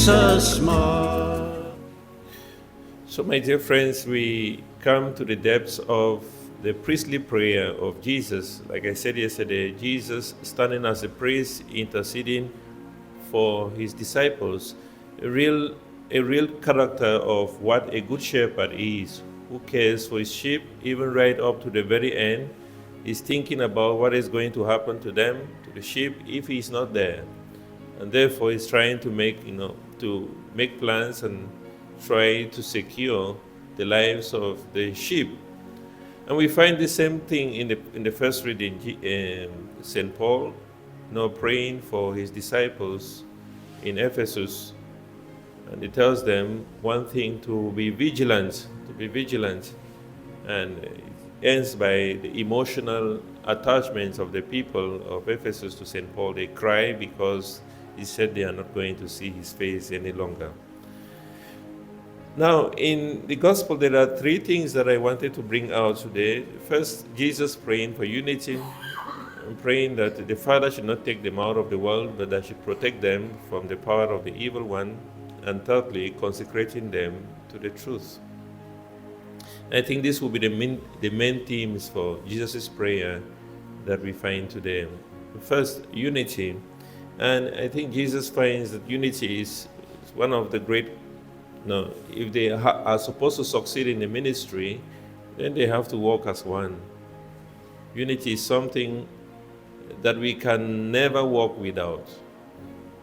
Jesus more. So, my dear friends, we come to the depths of the priestly prayer of Jesus. Like I said yesterday, Jesus standing as a priest, interceding for his disciples, a real character of what a good shepherd is, who cares for his sheep even right up to the very end. He's thinking about what is going to happen to them, to the sheep, if he's not there. And therefore he's trying to make plans and try to secure the lives of the sheep. And we find the same thing in the first reading, St. Paul, praying for his disciples in Ephesus. And he tells them one thing, to be vigilant. And it ends by the emotional attachments of the people of Ephesus to St. Paul. They cry because he said they are not going to see his face any longer. Now, in the gospel, there are three things that I wanted to bring out today. First, Jesus praying for unity, and praying that the Father should not take them out of the world, but that should protect them from the power of the evil one. And thirdly, consecrating them to the truth. I think this will be the main themes for Jesus' prayer that we find today. First, unity. And I think Jesus finds that unity is one of the great, if they are supposed to succeed in the ministry, then they have to walk as one. Unity is something that we can never walk without.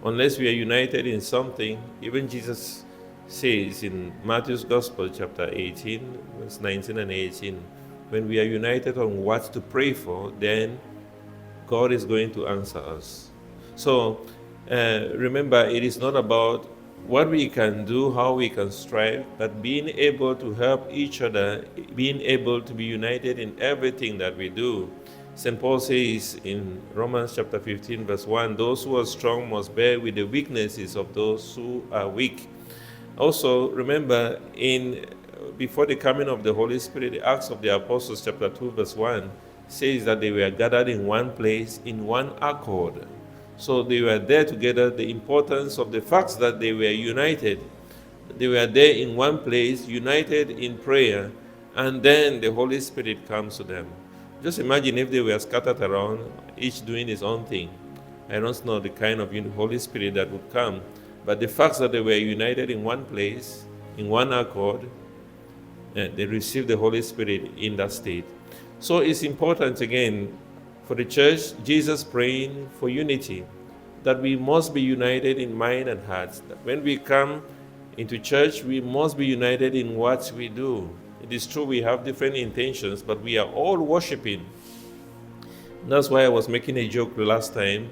Unless we are united in something, even Jesus says in Matthew's Gospel, chapter 18, verse 19 and 18, when we are united on what to pray for, then God is going to answer us. So remember, it is not about what we can do, how we can strive, but being able to help each other, being able to be united in everything that we do. St. Paul says in Romans chapter 15, verse 1, those who are strong must bear with the weaknesses of those who are weak. Also, remember, before the coming of the Holy Spirit, the Acts of the Apostles chapter 2, verse 1, says that they were gathered in one place, in one accord. So they were there together, the importance of the facts that they were united. They were there in one place, united in prayer, and then the Holy Spirit comes to them. Just imagine if they were scattered around, each doing his own thing. I don't know the kind of Holy Spirit that would come, but the fact that they were united in one place, in one accord, they received the Holy Spirit in that state. So it's important, again, for the church, Jesus praying for unity, that we must be united in mind and heart. That when we come into church, we must be united in what we do. It is true we have different intentions, but we are all worshiping. That's why I was making a joke the last time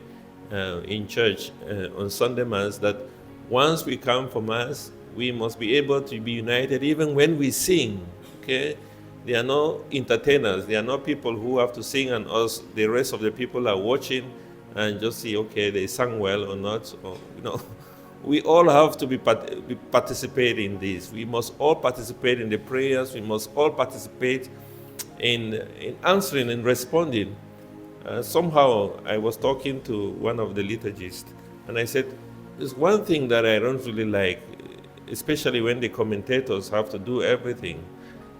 in church on Sunday Mass, that once we come for Mass, we must be able to be united even when we sing, okay? They are no entertainers. They are not people who have to sing and us, the rest of the people are watching and just see, okay, they sang well or not. Or, we all have to participate in this. We must all participate in the prayers. We must all participate in answering and responding. Somehow I was talking to one of the liturgists, and I said, there's one thing that I don't really like, especially when the commentators have to do everything.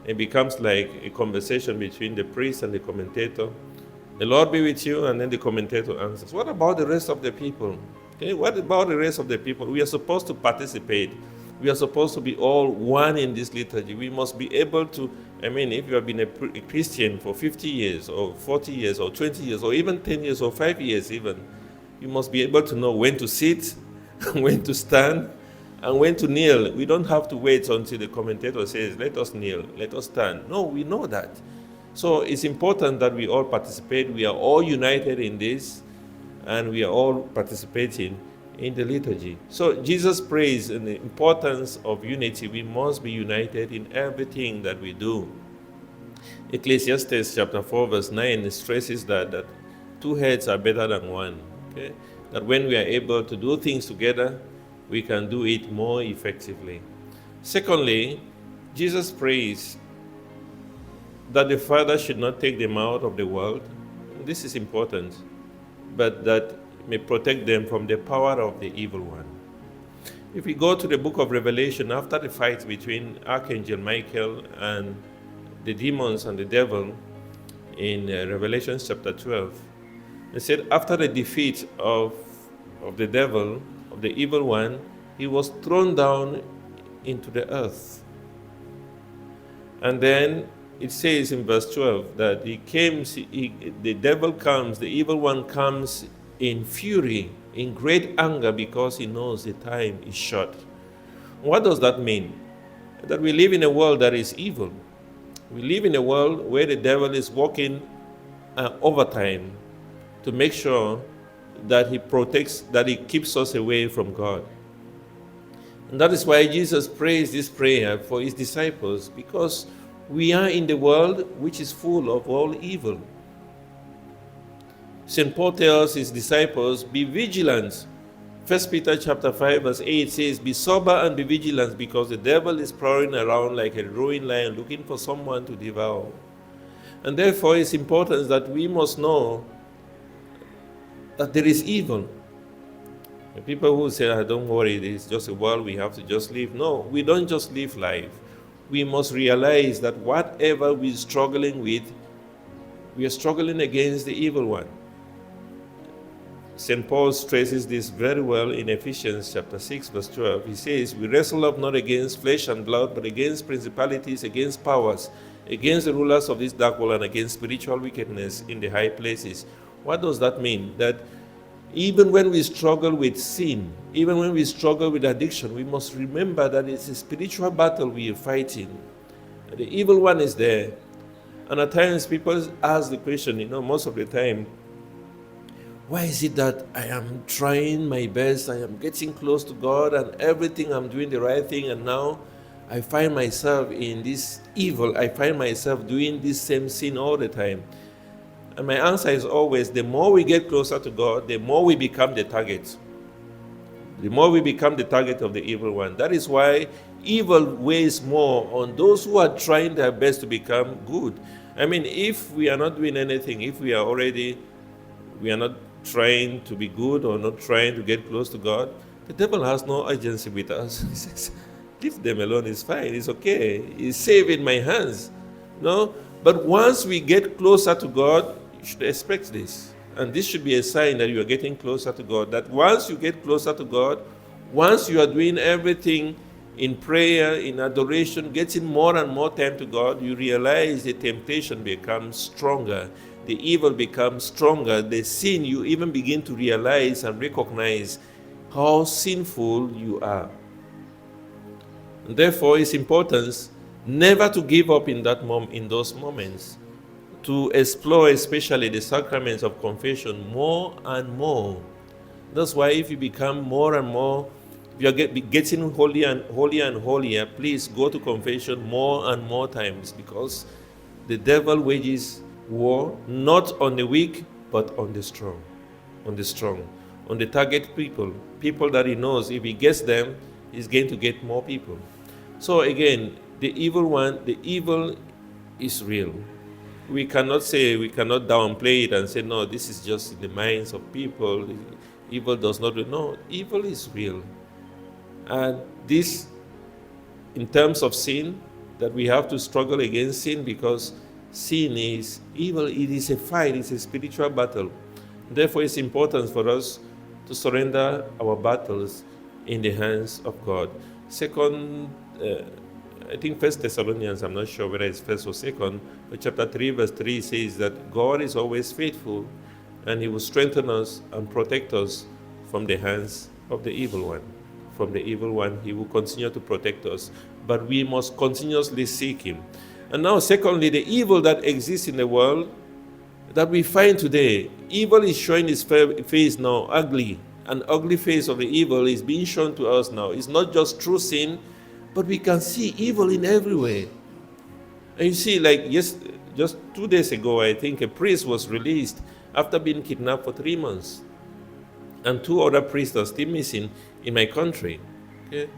It becomes like a conversation between the priest and the commentator. The Lord be with you, and then the commentator answers. What about the rest of the people? Okay, what about the rest of the people? We are supposed to participate. We are supposed to be all one in this liturgy. We must be able to, if you have been a Christian for 50 years, or 40 years, or 20 years, or even 10 years, or 5 years even, you must be able to know when to sit, when to stand, and when to kneel. We don't have to wait until the commentator says, let us kneel, let us stand. No, we know that. So it's important that we all participate. We are all united in this, and we are all participating in the liturgy. So Jesus prays in the importance of unity. We must be united in everything that we do. Ecclesiastes chapter 4 verse 9 stresses that two heads are better than one. Okay? That when we are able to do things together, we can do it more effectively. Secondly, Jesus prays that the Father should not take them out of the world. This is important, but that may protect them from the power of the evil one. If we go to the book of Revelation, after the fight between Archangel Michael and the demons and the devil in Revelation chapter 12, they said after the defeat of the devil, of the evil one, he was thrown down into the earth. And then it says in verse 12 that the devil comes, the evil one comes in fury, in great anger, because he knows the time is short. What does that mean? That we live in a world that is evil. We live in a world where the devil is working overtime to make sure that he keeps us away from God. And that is why Jesus prays this prayer for his disciples, because we are in the world which is full of all evil. St. Paul tells his disciples, be vigilant. 1 Peter chapter 5 verse 8 says, be sober and be vigilant, because the devil is prowling around like a roaring lion looking for someone to devour. And therefore it's important that we must know that there is evil. The people who say, don't worry, it's just a world, we have to just live. No, we don't just live life. We must realize that whatever we're struggling with, we are struggling against the evil one. St. Paul stresses this very well in Ephesians chapter 6, verse 12. He says, we wrestle up not against flesh and blood, but against principalities, against powers, against the rulers of this dark world, and against spiritual wickedness in the high places. What does that mean? That even when we struggle with sin, even when we struggle with addiction, we must remember that it's a spiritual battle we are fighting. The evil one is there. And at times people ask the question, most of the time, why is it that I am trying my best, I am getting close to God, and everything I'm doing the right thing, and now I find myself in this evil, I find myself doing this same sin all the time? And my answer is always, the more we get closer to God, the more we become the target. The more we become the target of the evil one. That is why evil weighs more on those who are trying their best to become good. I mean, if we are not doing anything, if we are not trying to be good or not trying to get close to God, the devil has no agency with us. He says, leave them alone, it's fine, it's okay, it's safe in my hands. No? But once we get closer to God, you should expect this. And this should be a sign that you are getting closer to God. That once you get closer to God, once you are doing everything in prayer, in adoration, getting more and more time to God, you realize the temptation becomes stronger. The evil becomes stronger. The sin, you even begin to realize and recognize how sinful you are. And therefore, it's important never to give up in those moments, to explore especially the sacraments of confession more and more. That's why if you become more and more, if you are getting holier and holier, please go to confession more and more times, because the devil wages war not on the weak, but on the strong. On the target people that he knows if he gets them, he's going to get more people. So again, the evil is real. We cannot downplay it and say, no, this is just in the minds of people. Evil does not, no, evil is real. And this, in terms of sin, that we have to struggle against sin, because sin is evil, it is a fight, it's a spiritual battle. Therefore, it's important for us to surrender our battles in the hands of God. Second, I think 1 Thessalonians, I'm not sure whether it's first or second, but chapter 3, verse 3 says that God is always faithful, and he will strengthen us and protect us from the hands of the evil one. From the evil one, he will continue to protect us, but we must continuously seek him. And now, secondly, the evil that exists in the world that we find today, evil is showing its face now, ugly. An ugly face of the evil is being shown to us now. It's not just true sin, but we can see evil in every way. And you see, just 2 days ago, I think a priest was released after being kidnapped for 3 months. And 2 other priests are still missing in my country. Okay?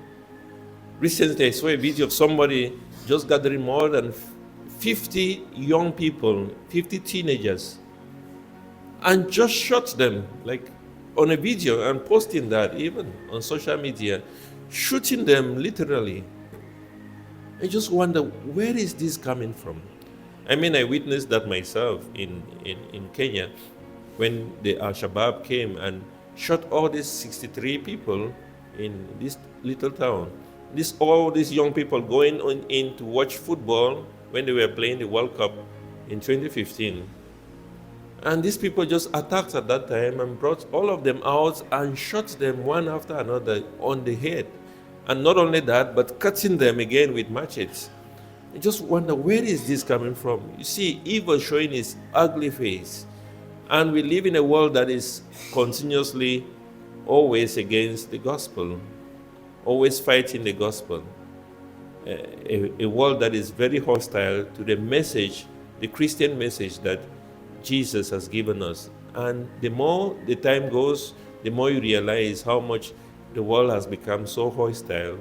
Recently, I saw a video of somebody just gathering more than 50 young people, 50 teenagers, and just shot them, like on a video, and posting that even on social media. shooting them literally. I just wonder, where is this coming from? I mean, I witnessed that myself in Kenya when the Al-Shabaab came and shot all these 63 people in this little town. All these young people going in to watch football when they were playing the World Cup in 2015. And these people just attacked at that time and brought all of them out and shot them one after another on the head. And not only that, but cutting them again with machetes. I just wonder, where is this coming from? You see, evil showing its ugly face. And we live in a world that is continuously always against the gospel, always fighting the gospel. A world that is very hostile to the message, the Christian message that Jesus has given us. And the more the time goes, the more you realize how much the world has become so hostile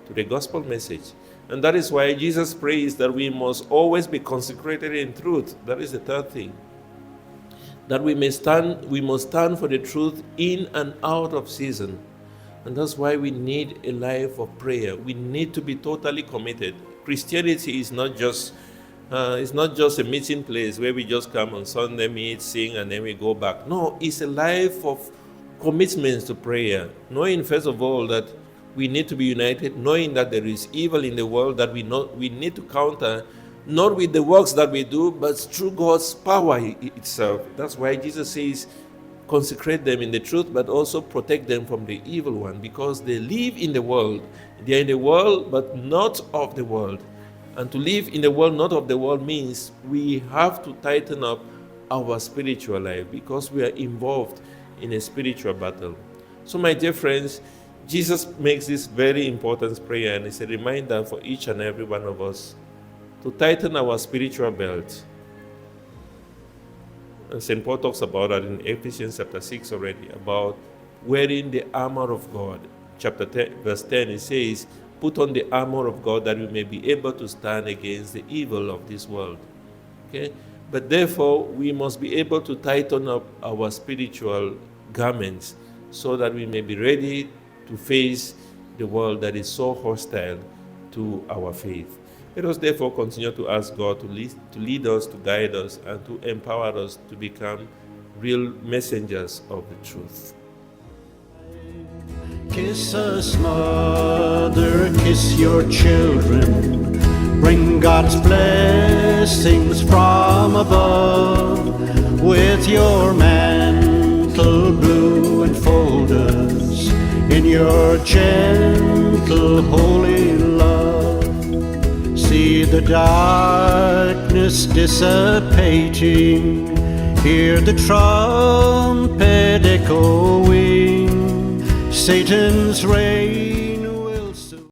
to the gospel message. And that is why Jesus prays that we must always be consecrated in truth. That is the third thing. That we must stand for the truth in and out of season. And that's why we need a life of prayer. We need to be totally committed. Christianity is not just a meeting place where we just come on Sunday, meet, sing, and then we go back. No, it's a life of commitments to prayer. Knowing, first of all, that we need to be united, knowing that there is evil in the world that we need to counter, not with the works that we do, but through God's power itself. That's why Jesus says, consecrate them in the truth, but also protect them from the evil one, because they live in the world. They are in the world, but not of the world. And to live in the world, not of the world, means we have to tighten up our spiritual life, because we are involved in a spiritual battle. So, my dear friends, Jesus makes this very important prayer, and it's a reminder for each and every one of us to tighten our spiritual belt. And St. Paul talks about that in Ephesians chapter 6 already, about wearing the armor of God. Chapter 10, verse 10, it says, put on the armor of God that we may be able to stand against the evil of this world. Okay? But therefore, we must be able to tighten up our spiritual garments so that we may be ready to face the world that is so hostile to our faith. Let us therefore continue to ask God to lead us, to guide us, and to empower us to become real messengers of the truth. Kiss us, mother, kiss your children. Bring God's blessings from above. With your mantle blue enfold us in your gentle holy love. See the darkness dissipating, hear the trumpet echoing, Satan's rage